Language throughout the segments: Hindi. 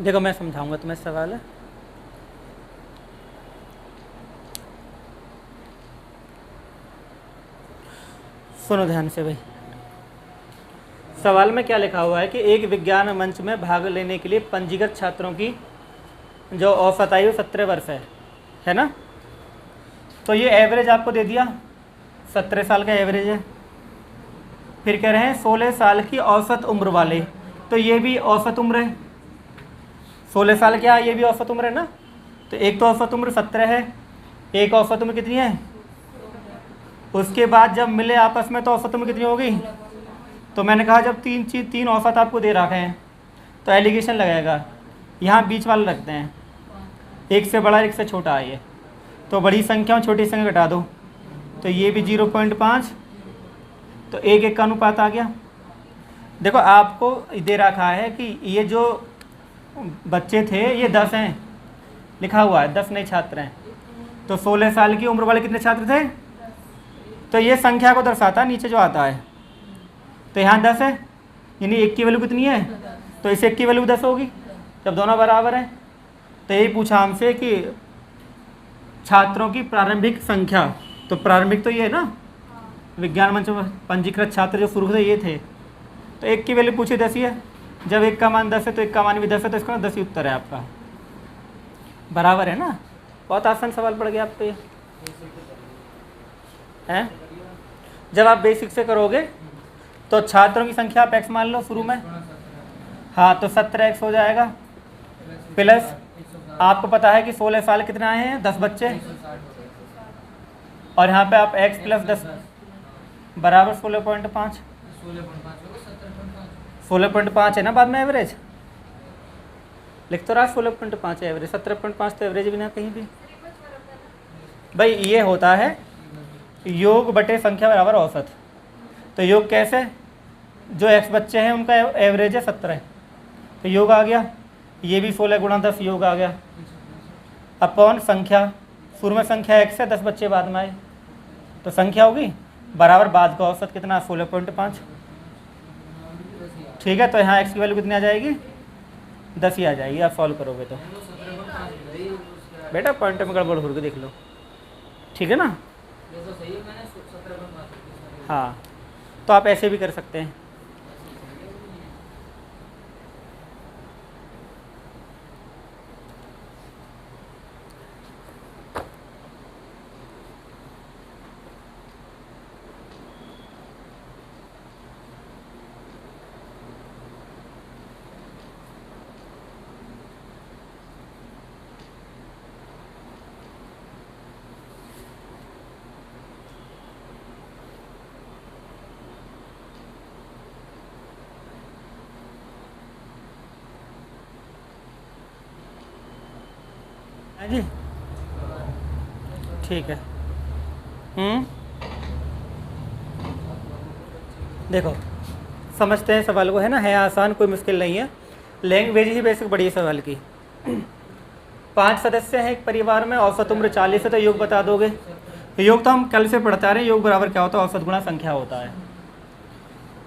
देखो मैं समझाऊंगा तुम्हें सवाल है। सुनो ध्यान से भाई। सवाल में क्या लिखा हुआ है कि एक विज्ञान मंच में भाग लेने के लिए पंजीकृत छात्रों की जो औसत आयु 17 वर्ष है ना। तो ये एवरेज आपको दे दिया, 17 साल का एवरेज है। फिर कह रहे हैं 16 साल की औसत उम्र वाले, तो ये भी औसत उम्र है। 16 साल क्या, ये भी औसत उम्र है ना। तो एक तो औसत उम्र 17 है, एक औसत उम्र कितनी है। उसके बाद जब मिले आपस में तो औसत उम्र कितनी होगी। तो मैंने कहा जब तीन औसत आपको दे रखे हैं तो एलिगेशन लगाएगा, यहाँ बीच वाला रखते हैं, एक से बड़ा एक से छोटा है ये। तो बड़ी संख्या और छोटी संख्या घटा दो, तो ये भी 0.5, तो 1:1 का अनुपात आ गया। देखो आपको दे रखा है कि ये जो बच्चे थे ये 10 हैं, लिखा हुआ है 10 नए छात्र हैं। तो 16 साल की उम्र वाले कितने छात्र थे, तो ये संख्या को दर्शाता है नीचे जो आता है। तो यहाँ 10 है, यानी 1 की वैल्यू कितनी है, तो इस 1 की वैल्यू 10 होगी जब दोनों बराबर हैं। तो यही पूछा हमसे कि छात्रों की प्रारंभिक संख्या, तो प्रारंभिक तो ये है ना, विज्ञान मंच में पंजीकृत छात्र जो शुरू से ये थे। तो 1 की वैल्यू पूछी 10 ही है, जब 1 का मान 10 है तो 1 का मान भी 10 है, तो इसका 10 ही उत्तर है आपका, बराबर है ना। बहुत आसान सवाल पड़ गया आप पे है। जब आप बेसिक से करोगे तो छात्रों की संख्या आप x मान लो शुरू में, हाँ तो 17x हो जाएगा, प्लस आपको पता है कि 16 साल कितने आए हैं, 10 बच्चे, और यहाँ पे आप x + 10 बराबर 16.5, 16.5 है ना, बाद में एवरेज लिख तो रहा 16.5 एवरेज, 17.5 तो एवरेज भी ना कहीं भी भाई। ये होता है योग बटे संख्या बराबर औसत। तो योग कैसे, जो x बच्चे हैं उनका एवरेज है 17, तो योग आ गया, ये भी 16 × 10 योग आ गया, अपॉन संख्या, शुरू में संख्या x है, 10 बच्चे बाद में आए, तो संख्या होगी बराबर बाद का औसत कितना 16.5। ठीक है, तो यहाँ x की वैल्यू कितनी आ जाएगी, 10 ही आ जाएगी। आप सॉल्व करोगे तो बेटा पॉइंट में गड़बड़ हो गई, देख लो, ठीक है ना। हाँ, तो आप ऐसे भी कर सकते हैं। जी ठीक है। देखो समझते हैं सवाल को, है ना, है आसान, कोई मुश्किल नहीं है। लैंग्वेज ही बेसिक बड़ी है सवाल की। 5 सदस्य हैं एक परिवार में, औसत उम्र 40 है, तो योग बता दोगे। योग तो हम कल से पढ़ते आ रहे हैं, योग बराबर क्या होता है, औसत गुणा संख्या होता है।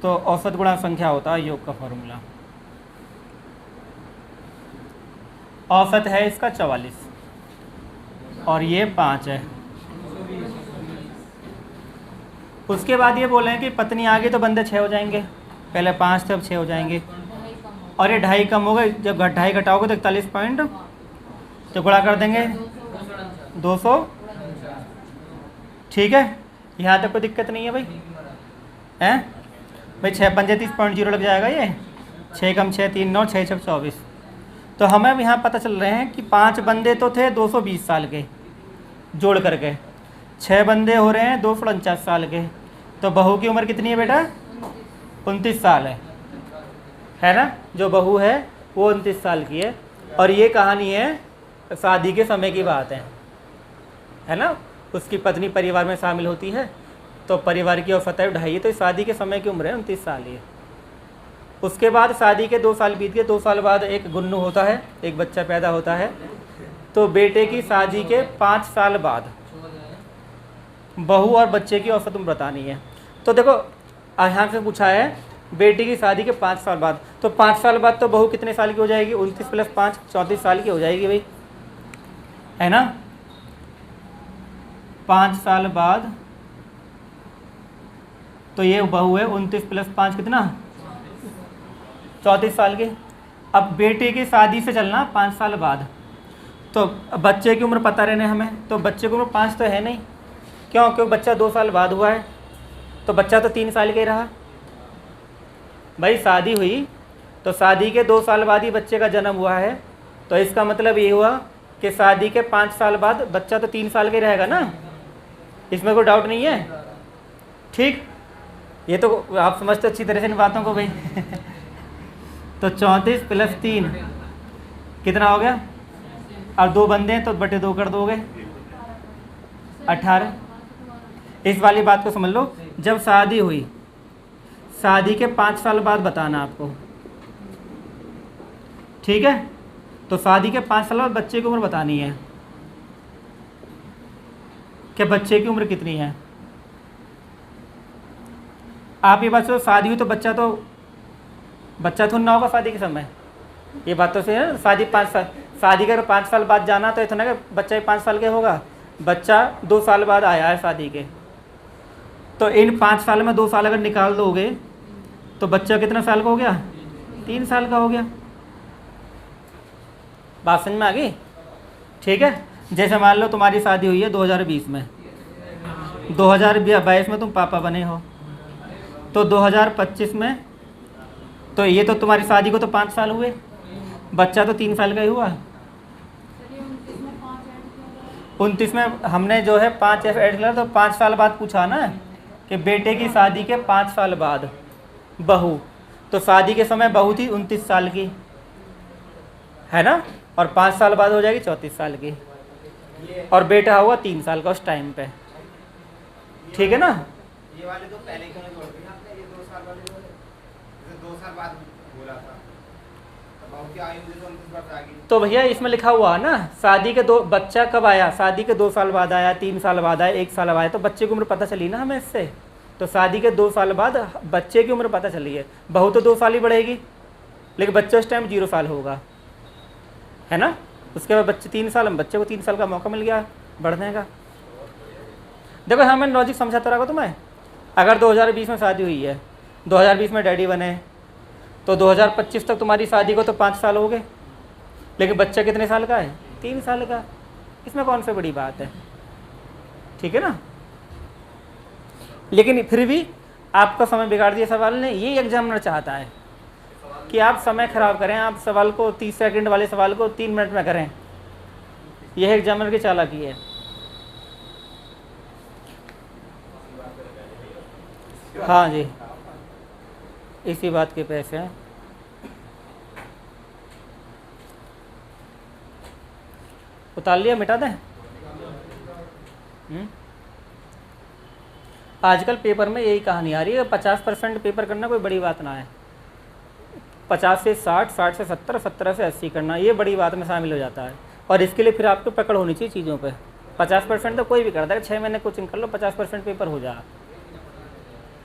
तो औसत गुणा संख्या होता है योग का फॉर्मूला। औसत है इसका 44 और ये 5 है। उसके बाद ये बोले हैं कि पत्नी आ गई तो बंदे 6 हो जाएंगे, पहले 5 थे अब 6 हो जाएंगे, और ये 2.5 कम हो गए, जब 2.5 घटाओगे तो 41 पॉइंट, तो गुणा कर देंगे 200। ठीक है, यहाँ तक कोई दिक्कत नहीं है भाई, हैं भाई। 6 पंजे 30.0 लग जाएगा, ये 6 कम 6 3 9, 6 6 24। तो हमें अब यहाँ पता चल रहे हैं कि 5 बंदे तो थे 220 साल के जोड़ करके, 6 बंदे हो रहे हैं 249 साल के। तो बहू की उम्र कितनी है बेटा, 29 साल है ना। जो बहू है वो 29 साल की है, और ये कहानी है शादी के समय की बात है ना। उसकी पत्नी परिवार में शामिल होती है, तो परिवार की औसत आयु 2.5 है, तो शादी के समय की उम्र है 29 साल ही है। उसके बाद शादी के 2 साल बीत गए, 2 साल बाद एक गुन्नू होता है, एक बच्चा पैदा होता है। तो बेटे की शादी के 5 साल बाद बहू और बच्चे की औसत उम्र बतानी है। तो देखो यहाँ से पूछा है बेटी की शादी के 5 साल बाद। तो 5 साल बाद तो बहू कितने साल की हो जाएगी? 29 + 5 34 साल की हो जाएगी भाई, है ना। 5 साल बाद तो ये बहू है 29 + 5 कितना? 34 साल की। अब बेटे की शादी से चलना 5 साल बाद, तो बच्चे की उम्र पता रहने हमें, तो बच्चे की उम्र 5 तो है नहीं, क्यों? क्योंकि बच्चा 2 साल बाद हुआ है, तो बच्चा तो 3 साल का ही रहा भाई। शादी हुई तो शादी के 2 साल बाद ही बच्चे का जन्म हुआ है, तो इसका मतलब ये हुआ कि शादी के 5 साल बाद बच्चा तो 3 साल का ही रहेगा ना, इसमें कोई डाउट नहीं है। ठीक, ये तो आप समझते अच्छी तरह से इन बातों को भाई। तो 34 + 3 कितना हो गया? अब 2 बंदे हैं तो बटे 2 कर दोगे, 18। इस वाली बात को समझ लो, जब शादी हुई, शादी के 5 साल बाद बताना आपको, ठीक है। तो शादी के 5 साल बाद बच्चे की उम्र बतानी है कि बच्चे की उम्र कितनी है। आप ये बात सोचो, शादी हुई तो बच्चा तो ना होगा शादी के समय, ये बात तो सही है ना। शादी 5 साल, शादी कर 5 साल बाद जाना तो इतना कि बच्चा ही 5 साल के होगा, बच्चा 2 साल बाद आया है शादी के, तो इन 5 साल में 2 साल अगर निकाल दोगे तो बच्चा कितना साल का हो गया? 3 साल का हो गया। बात समझ में आ गई? ठीक है। जैसे मान लो तुम्हारी शादी हुई है 2020 में, 2022 में तुम पापा बने हो, तो 2025 में, तो ये तो तुम्हारी शादी को तो 5 साल हुए, बच्चा तो 3 साल का ही हुआ। 29 में हमने जो है 5 ऐड किया, तो 5 साल बाद पूछा ना कि बेटे की शादी के 5 साल बाद बहू, तो शादी के समय बहू थी 29 साल की, है ना, और 5 साल बाद हो जाएगी 34 साल की, और बेटा हुआ 3 साल का उस टाइम पे, ठीक है ना। ये वाले तो पहले क्यों नहीं जोड़ दिए आपने? ये 2 साल वाले जैसे 2 साल बाद बोला था, तो बहू की आयु जैसे 29 वर्ष आ गई, तो भैया इसमें लिखा हुआ ना, शादी के 2, बच्चा कब आया? शादी के 2 साल बाद आया, 3 साल बाद आया, 1 साल बाद आया, तो बच्चे की उम्र पता चली ना हमें इससे। तो शादी के 2 साल बाद बच्चे की उम्र पता चली है। बहू तो 2 साल ही बढ़ेगी, लेकिन बच्चा उस टाइम 0 साल होगा, है ना। उसके बाद बच्चे 3 साल, बच्चे को 3 साल का मौका मिल गया बढ़ने का। देखो हाँ, मैं लॉजिक समझाता रहा तुम्हें। अगर 2020 में शादी हुई है, 2020 में डैडी बने, तो 2025 तक तुम्हारी शादी को तो 5 साल हो गए, लेकिन बच्चा कितने साल का है? 3 साल का। इसमें कौन सी बड़ी बात है? ठीक है ना। लेकिन फिर भी आपका समय बिगाड़ दिया सवाल ने। ये एग्जामिनर चाहता है कि आप समय खराब करें, आप सवाल को 30 सेकंड वाले सवाल को 3 मिनट में करें। यह एग्जामिनर की चालाकी है। हाँ जी, इसी बात के पैसे हैं। उतार लिया, मिटा दें? आजकल पेपर में यही कहानी आ रही है, 50% पेपर करना कोई बड़ी बात ना है। 50 से 60, 60 से 70, 70 से 80 करना, ये बड़ी बात में शामिल हो जाता है। और इसके लिए फिर आपको पकड़ होनी चाहिए चीज़ों पे। 50% तो कोई भी करता है, 6 महीने कोचिंग कर लो, 50% पेपर हो जा,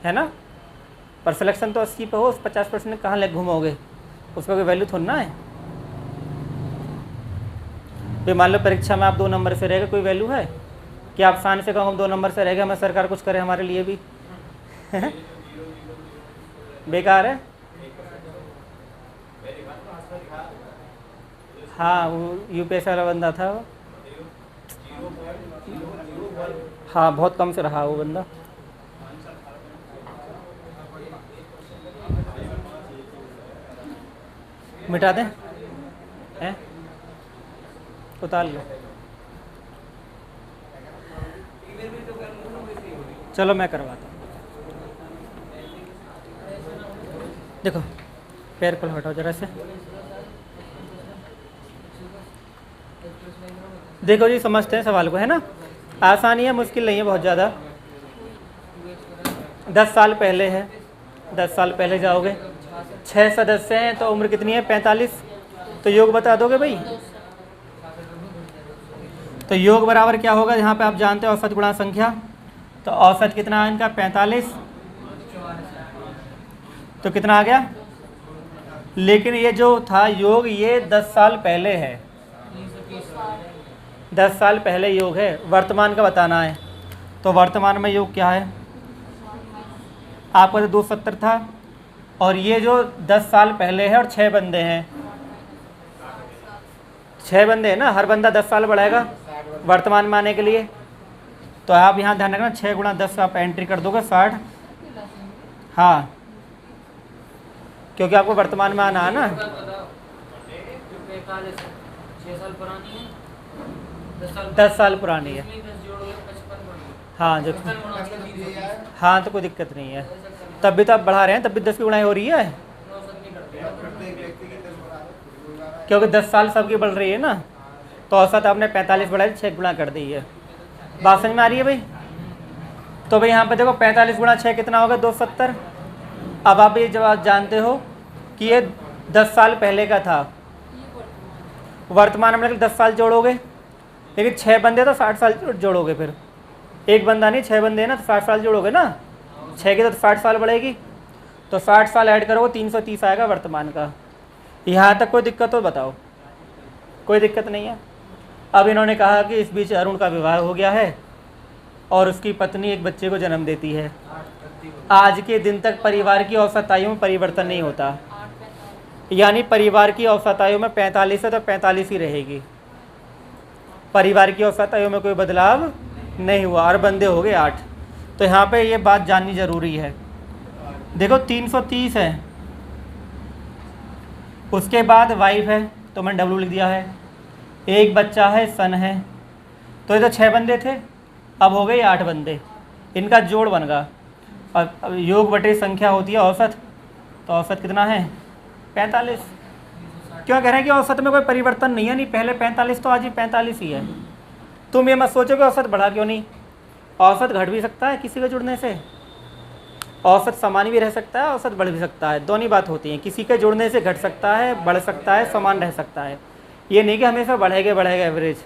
है ना। पर सिलेक्शन तो 80 पे हो, उस 50% कहाँ ले घूमोगे? उसका कोई वैल्यू थोड़ा ना है। तो मान लो परीक्षा में आप 2 नंबर से रहेगा, कोई वैल्यू है कि आप शान से कहो हम 2 नंबर से रहेगा, हमें सरकार कुछ करे हमारे लिए भी? बेकार है। हाँ, वो यूपीएससी वाला बंदा था वो। हाँ, बहुत कम से रहा वो बंदा। मिटा दें? हैं? उतार लो। चलो मैं करवाता हूँ। देखो, पैर को हटाओ जरा से। देखो जी, समझते हैं सवाल को, है ना। आसानी है, मुश्किल नहीं है बहुत ज़्यादा। 10 साल पहले है, 10 साल पहले जाओगे। 6 सदस्य हैं तो उम्र कितनी है? 45। तो योग बता दोगे भाई? तो योग बराबर क्या होगा? यहाँ पे आप जानते हो औसत गुणा संख्या। तो औसत कितना है इनका? 45। तो कितना आ गया। लेकिन ये जो था योग, ये 10 साल पहले है, 10 साल पहले योग है। वर्तमान का बताना है, तो वर्तमान में योग क्या है। आपका तो 270 था, और ये जो 10 साल पहले है, और 6 बंदे हैं, 6 बंदे हैं ना, हर बंदा 10 साल बढ़ाएगा वर्तमान में आने के लिए। तो आप यहाँ ध्यान रखना, 6 गुणा 10 आप एंट्री कर दोगे 60। हाँ, क्योंकि आपको वर्तमान में आना है ना। 10 साल पुरानी है। हाँ जो, हाँ तो कोई दिक्कत नहीं है, तब भी तो आप बढ़ा रहे हैं, तब भी 10 की गुणाई हो रही है, क्योंकि 10 साल सबकी बढ़ रही है ना। तो औसत आपने 45 बढ़ाई, 6 गुणा कर दी है। बात समझ में आ रही है भाई। तो भाई यहाँ पे देखो 45 गुणा 6 कितना होगा, 270। अब आप ये जवाब जानते हो कि ये 10 साल पहले का था, वर्तमान में 10 साल जोड़ोगे, लेकिन 6 बंदे तो 60 साल जोड़ोगे, फिर एक बंदा नहीं, 6 बंदे हैं ना, तो 60 साल जोड़ोगे ना, 6 की तो 60 साल बढ़ेगी, तो 60 साल ऐड करोगे 330 आएगा वर्तमान का। यहाँ तक कोई दिक्कत हो बताओ। कोई दिक्कत नहीं है। अब इन्होंने कहा कि इस बीच अरुण का विवाह हो गया है और उसकी पत्नी एक बच्चे को जन्म देती है। आज के दिन तक परिवार की औसत आयु में परिवर्तन नहीं होता, यानी परिवार की औसत आयु में 45 है तो 45 ही रहेगी, परिवार की औसत आयु में कोई बदलाव नहीं हुआ, और बंदे हो गए 8। तो यहाँ पे ये बात जाननी जरूरी है। देखो 330 है, उसके बाद वाइफ है, तो मैंने डब्लू लिख दिया है, एक बच्चा है, सन है, तो ये तो 6 बंदे थे, अब हो गए 8 बंदे, इनका जोड़ बन गया। अब योग बटे संख्या होती है औसत, तो औसत कितना है 45। क्यों कह रहे हैं कि औसत में कोई परिवर्तन नहीं है, नहीं पहले 45 तो आज भी 45 ही है। तुम ये मत सोचो कि औसत बढ़ा क्यों नहीं, औसत घट भी सकता है किसी के जुड़ने से, औसत समान भी रह सकता है, औसत बढ़ भी सकता है, दोनों बात होती है। किसी के जुड़ने से घट सकता है, बढ़ सकता है, समान रह सकता है, ये नहीं कि हमेशा बढ़ेगा एवरेज।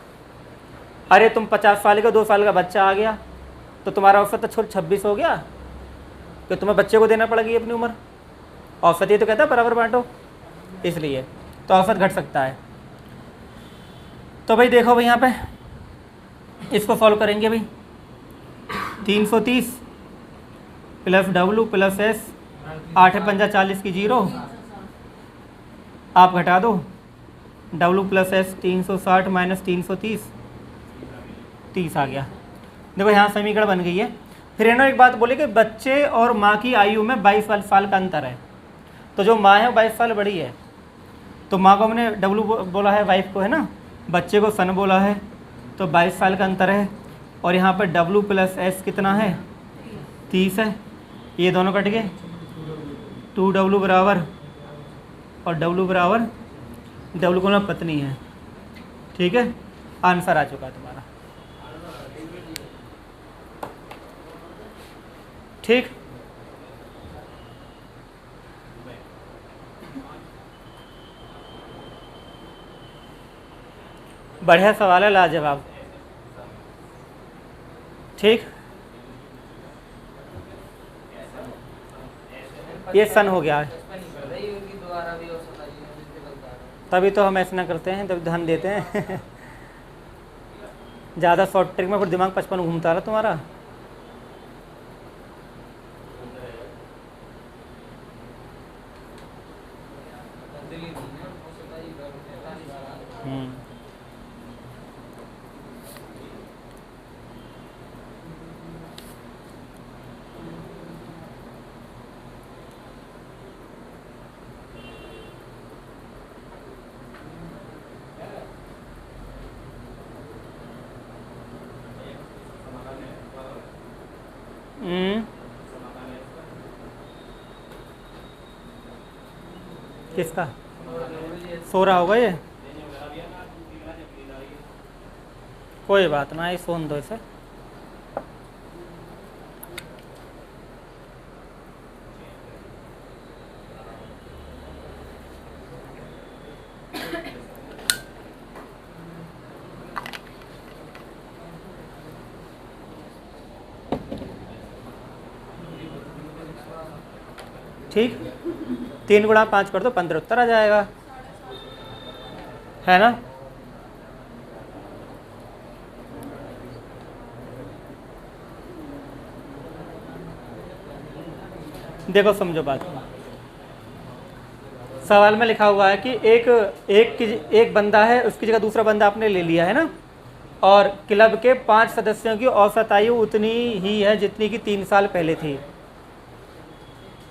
अरे तुम 50 साल का 2 साल का बच्चा आ गया, तो तुम्हारा औसत तो 26 हो गया, कि तुम्हें बच्चे को देना पड़ेगी अपनी उम्र। औसत ये तो कहता है बराबर बांटो, इसलिए तो औसत घट सकता है। तो भाई देखो भाई यहाँ पे इसको सॉल्व करेंगे भाई, 330 प्लस डब्लू प्लस एस, 8 पंजा 40 की 0, आप घटा दो, डब्लू प्लस एस 360 माइनस 330, 30 आ गया। देखो यहाँ समीकरण बन गई है। फिर इन्होंने एक बात बोली कि बच्चे और माँ की आयु में 22 साल का अंतर है, तो जो माँ है वो 22 साल बड़ी है, तो माँ को हमने डब्लू बोला है, वाइफ को है ना, बच्चे को सन बोला है, तो 22 साल का अंतर है। और यहाँ पर डब्लू प्लस एस कितना है 30 है, ये दोनों कट गए, 2W बराबर, और W बराबर, डब्लू को ना पत्नी है, ठीक है। आंसर आ चुका है तुम्हारा, ठीक। बढ़िया सवाल है, लाजवाब, ठीक। ये सन हो गया है, तभी तो हम ऐसा ना करते हैं, तभी ध्यान देते हैं। ज़्यादा शॉर्ट ट्रिक में फिर दिमाग 55 घूमता रहा तुम्हारा। किसका सो रहा होगा ये, कोई बात ना, ये सोन दो इसे। ठीक, 3 गुणा 5 कर दो 15 उत्तर आ जाएगा, है ना। देखो समझो बात, सवाल में लिखा हुआ है कि एक बंदा है, उसकी जगह दूसरा बंदा आपने ले लिया है ना, और क्लब के 5 सदस्यों की औसत आयु उतनी ही है जितनी कि 3 साल पहले थी।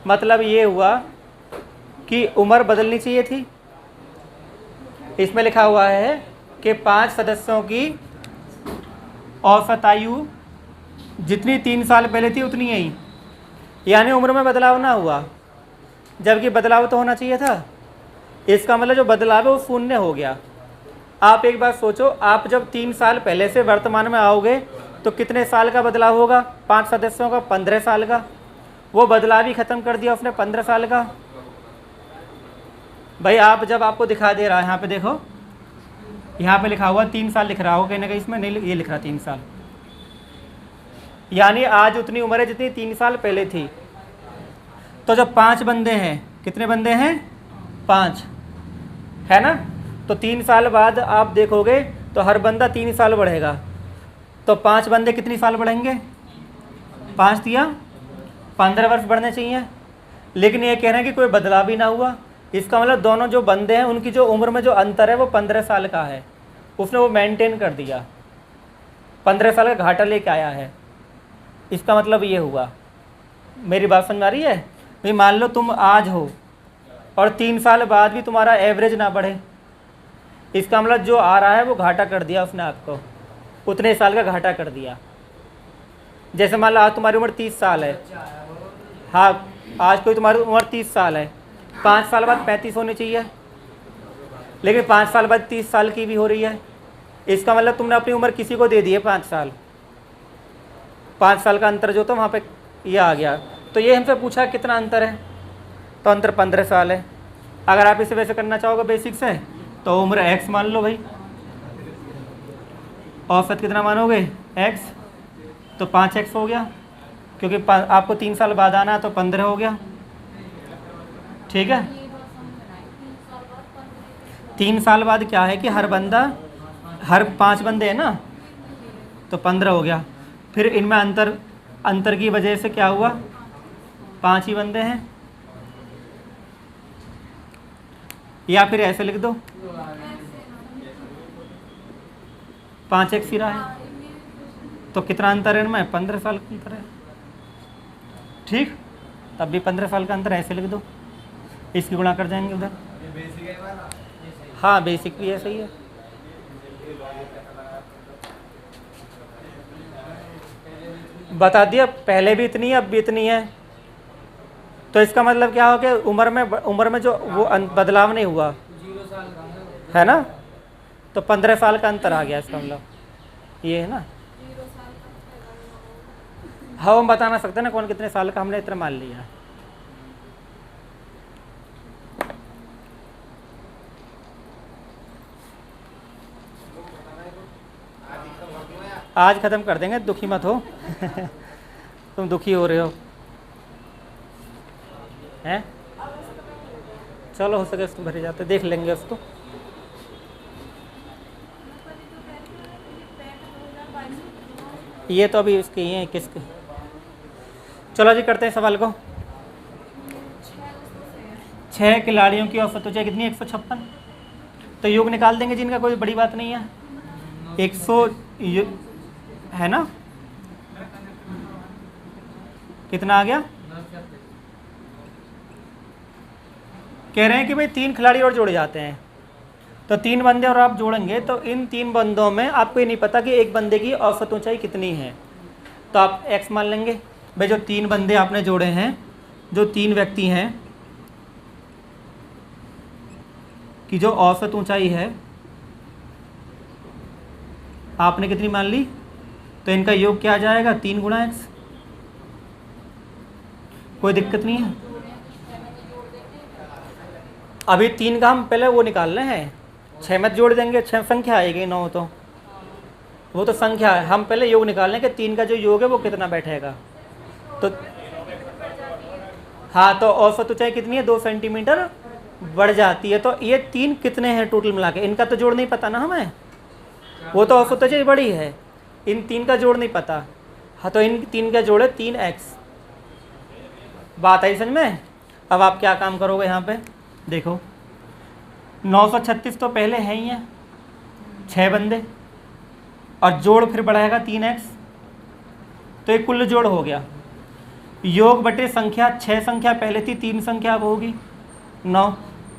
मतलब ये हुआ कि उम्र बदलनी चाहिए थी। इसमें लिखा हुआ है कि 5 सदस्यों की औसत आयु जितनी 3 साल पहले थी उतनी ही, यानी उम्र में बदलाव ना हुआ, जबकि बदलाव तो होना चाहिए था। इसका मतलब जो बदलाव है वो शून्य हो गया। आप एक बात सोचो, आप जब 3 साल पहले से वर्तमान में आओगे तो कितने साल का बदलाव होगा? 5 सदस्यों का 15 साल का। वो बदलाव ही ख़त्म कर दिया उसने 15 साल का। भाई आप जब आपको दिखा दे रहा है, यहाँ पे देखो, यहाँ पे लिखा हुआ 3 साल लिख रहा हो, कहीं ना कहीं इसमें नहीं, ये लिख रहा 3 साल, यानी आज उतनी उम्र है जितनी 3 साल पहले थी। तो जब 5 बंदे हैं, कितने बंदे हैं? 5, है ना। तो 3 साल बाद आप देखोगे तो हर बंदा 3 साल बढ़ेगा, तो 5 बंदे कितनी साल बढ़ेंगे? 5 दिया 15 वर्ष बढ़ने चाहिए। लेकिन ये कह रहे हैं कि कोई बदलाव भी ना हुआ। इसका मतलब दोनों जो बंदे हैं उनकी जो उम्र में जो अंतर है वो 15 साल का है, उसने वो मेंटेन कर दिया, 15 साल का घाटा लेके आया है। इसका मतलब ये हुआ। मेरी बात समझ आ रही है? भाई मान लो तुम आज हो और 3 साल बाद भी तुम्हारा एवरेज ना बढ़े, इसका मतलब जो आ रहा है वो घाटा कर दिया उसने आपको, उतने साल का घाटा कर दिया। जैसे मान लो आज तुम्हारी उम्र 30 साल है, हाँ आज कोई तुम्हारी उम्र 30 साल है, 5 साल बाद 35 होनी चाहिए, लेकिन 5 साल बाद 30 साल की भी हो रही है। इसका मतलब तुमने अपनी उम्र किसी को दे दी है 5 साल, 5 साल का अंतर जो तो वहाँ पे ये आ गया। तो ये हमसे पूछा कितना अंतर है, तो अंतर 15 साल है। अगर आप इसे वैसे करना चाहोगे बेसिक से, तो उम्र x मान लो भाई, औसत कितना मानोगे? x, तो 5x हो गया, क्योंकि आपको 3 साल बाद आना है तो 15 हो गया, ठीक है। 3 साल बाद क्या है कि हर बंदा, हर 5 बंदे हैं ना, तो 15 हो गया। फिर इनमें अंतर की वजह से क्या हुआ? 5 ही बंदे हैं, या फिर ऐसे लिख दो 5x ही रहा है, तो कितना अंतर है इनमें? 15 साल का अंतर है, ठीक। तब भी 15 साल का अंतर, ऐसे लिख दो, इसकी गुणा कर जाएंगे उधर। हाँ बेसिक भी ऐसा ही है। बता दिया पहले भी इतनी है अब भी इतनी है, तो इसका मतलब क्या हो कि उम्र में जो वो बदलाव नहीं हुआ है ना, तो 15 साल का अंतर आ गया। इसका मतलब ये है ना। हाँ हम बता ना सकते ना कौन कितने साल का, हमने इतना मान लिया। आज ख़त्म कर देंगे, दुखी मत हो तुम दुखी हो रहे हो हैं। चलो हो सके उसको भरे जाते, देख लेंगे उसको। ये तो अभी उसके ही हैं, किसके। चलो जी करते हैं सवाल को। 6 खिलाड़ियों की औसत ऊंचाई कितनी? 156। तो योग निकाल देंगे जिनका, कोई बड़ी बात नहीं है। 100 है ना, कितना आ गया? कह रहे हैं कि भाई 3 खिलाड़ी और जोड़े जाते हैं, तो 3 बंदे और आप जोड़ेंगे तो इन 3 बंदों में आपको ये नहीं पता कि एक बंदे की औसत ऊंचाई कितनी है, तो आप x मान लेंगे। भाई जो 3 बंदे आपने जोड़े हैं, जो 3 व्यक्ति हैं कि जो औसत ऊंचाई है आपने कितनी मान ली, तो इनका योग क्या आ जाएगा? 3 गुणा x। कोई दिक्कत नहीं है। अभी 3 का हम पहले वो निकाल रहे हैं, 6 मत जोड़ देंगे, 6 संख्या आएगी, 9 तो वो तो संख्या है। हम पहले योग निकाल लें कि 3 का जो योग है वो कितना बैठेगा। तो हाँ, तो औसत ऊंचाई कितनी है, 2 सेंटीमीटर बढ़ जाती है। तो ये 3 कितने हैं टोटल मिला के, इनका तो जोड़ नहीं पता ना हमें, वो तो औसत ऊंचाई बड़ी है, इन 3 का जोड़ नहीं पता। हाँ, तो इन 3 का जोड़ है 3x। बात आई समझ में। अब आप क्या काम करोगे यहाँ पे, देखो 936 तो पहले है ही है, 6 बंदे, और जोड़ फिर बढ़ाएगा 3x, तो एक कुल जोड़ हो गया। योग बटे संख्या, 6 संख्या पहले थी, 3 संख्या अब होगी 9,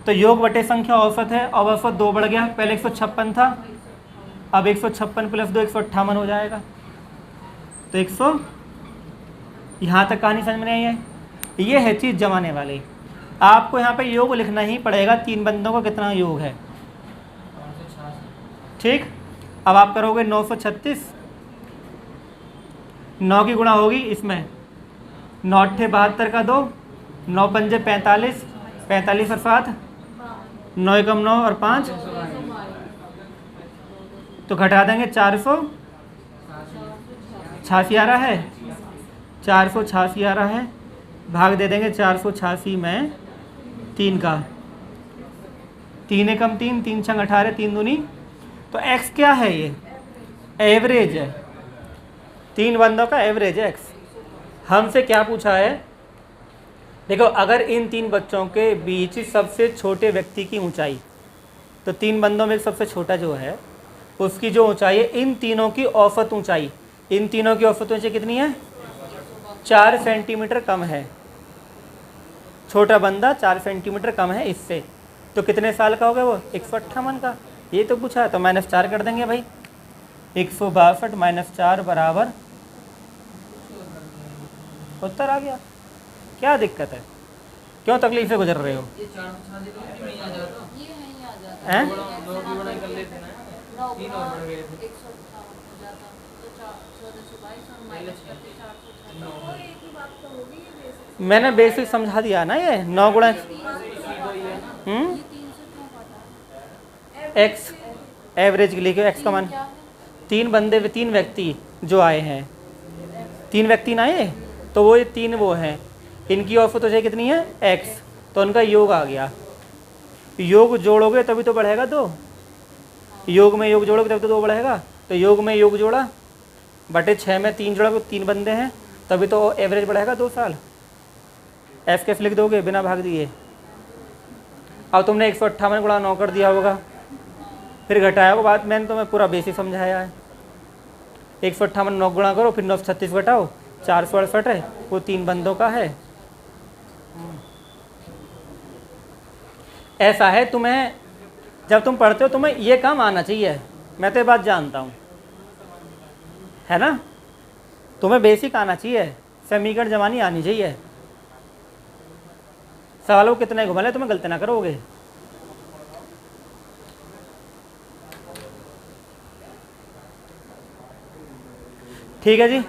तो योग बटे संख्या औसत है, अब औसत 2 बढ़ गया, पहले 156 था, अब 156 प्लस 2 158 हो जाएगा। तो 100, यहाँ तक कहानी समझ में नहीं है। ये है चीज़ जमाने वाली। आपको यहाँ पे योग लिखना ही पड़ेगा, 3 बंदों का कितना योग है, ठीक। अब आप करोगे 936, 9 की गुणा होगी इसमें, 9 अट्ठे 72 का 2, 9 पंजे 45, 45 और 7, 9 एकम 9 और 5, तो घटा देंगे 486 आ रहा है, 486 आ रहा है, भाग दे देंगे 486 में 3 का, 3 एकम 3, 3 छंग 18, 3 दूनी, तो x क्या है, ये एवरेज है, 3 बंदों का एवरेज है x। हमसे क्या पूछा है, देखो अगर इन 3 बच्चों के बीच सबसे छोटे व्यक्ति की ऊंचाई, तो 3 बंदों में सबसे छोटा जो है उसकी जो ऊंचाई है, इन तीनों की औसत ऊंचाई, इन तीनों की औसत ऊंचाई कितनी है, 4 सेंटीमीटर कम है। छोटा बंदा 4 सेंटीमीटर कम है इससे, तो कितने साल का होगा वो, 158 का। ये तो पूछा है, तो -4 कर देंगे भाई, 162 - 4 बराबर, उत्तर आ गया। क्या दिक्कत है, क्यों तकलीफ से गुजर रहे हो, हैं? मैंने बेसिक समझा दिया ना, ये 9 गुणा x एवरेज के लिए, x का मान 3 बंदे, 3 व्यक्ति जो आए हैं, 3 व्यक्ति ना आए, तो वो ये 3 वो हैं, इनकी औसत ऊंचाई कितनी है x, तो उनका योग आ गया। योग जोड़ोगे तभी तो बढ़ेगा 2, योग में योग जोड़ोगे तभी तो 2 बढ़ेगा, तो योग में योग जोड़ा बटे 6 में 3 जोड़ा, 3 बंदे हैं, तभी तो एवरेज बढ़ेगा 2 साल। एफ कैसे लिख दोगे बिना भाग दिए। अब तुमने 158 गुणा 9 कर दिया होगा, फिर घटाया होगा, बात मैंने तुम्हें पूरा बेसिक समझाया है। 158 9 गुणा करो, फिर 936 घटाओ, 468 है, वो 3 बंदों का है। ऐसा है, तुम्हें जब तुम पढ़ते हो तुम्हें ये काम आना चाहिए, मैं तो ये बात जानता हूँ, है ना, तुम्हें बेसिक आना चाहिए, समीकरण जमानी आनी चाहिए। सवालों कितने घुमा ले, तुम्हें गलती ना करोगे। ठीक है जी।